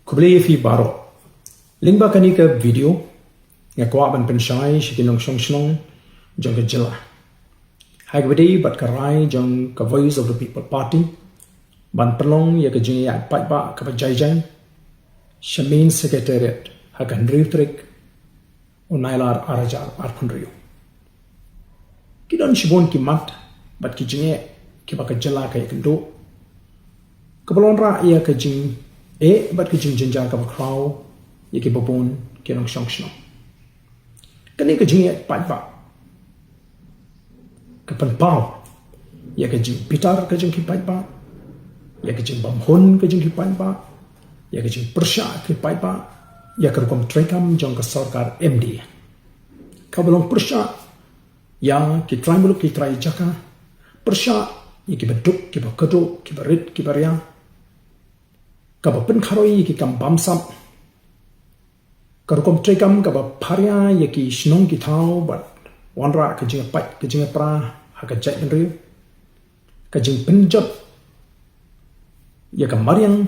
Kublai fi baro. Lingba kani ke video nga kwa ban Pynshai shikinong shong jong ke jela. Hagbadi bat karai jong ke Voice of the People Party ban perlong ya ke Jing Iaid Paitbah Kaba JAI2 Shamin Secretariat hakan Tarik unailar arajar arpunrio. Kidon shibon kimat bat ki jinge kiba ke jela ke kendo. Kebalon ra ia ke jing bat ke jing jinjar ka kraw ye ke babon ke nong shong kani ke Jing Iaid Paitbah ke penpau ye ke jing pitar ke jing ki paidbah ye ke jing bamhon ke jing ki paidbah ye ke jing Pynshai ke paidbah ye ke kom trekam jong ke sarkar MD ka belong Pynshai ya ki tribal ki trai jaka Pynshai ye ki beduk ki bakeduk ki berit ki beria kaba penkharoi ki kam bamsam karukom trekam kaba pharia ye ki shnong ki thau bat wanra ke jing pat ke jing pra ha ka jai nriu ka jing penjot ye ka mariang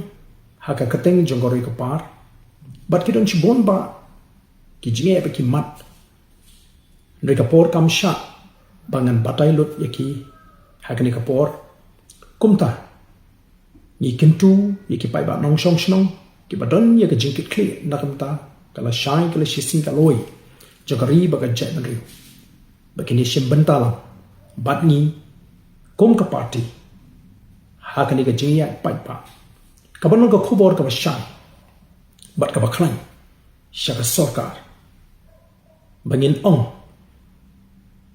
ha ka kateng jongori ko par bat ki don chibon ba ki jinge ba ki mat ndre ka por kam sha bangan batai lut ye ki ha ka ni ka por kumta ni kintu ye ki pai ba nong shong shnong ki badon ye ka jingkit kli nakamta kala shai kala shisin kaloi jagari ba ka jai nriu bakini shim bentalam bat ni kom ka party hakani ka Jing Iaid Paitbah kabanon ka khubor ka shai bat ka baklan shaka sarkar bangin ong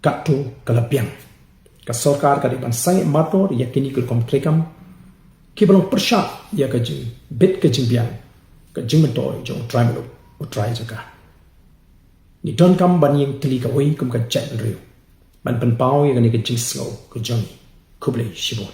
katu kalapiang ka sarkar ka di bansai mator yakini kul kom trekam kibalong Pynshai ya ka jing bit ka jing biang ka jing mentoy jong tribal utrai jaka ni don kam ban ying tili ka wei kum ka jai riu ban pen pau ya ka ni ka jing slow ka jong kublai shibon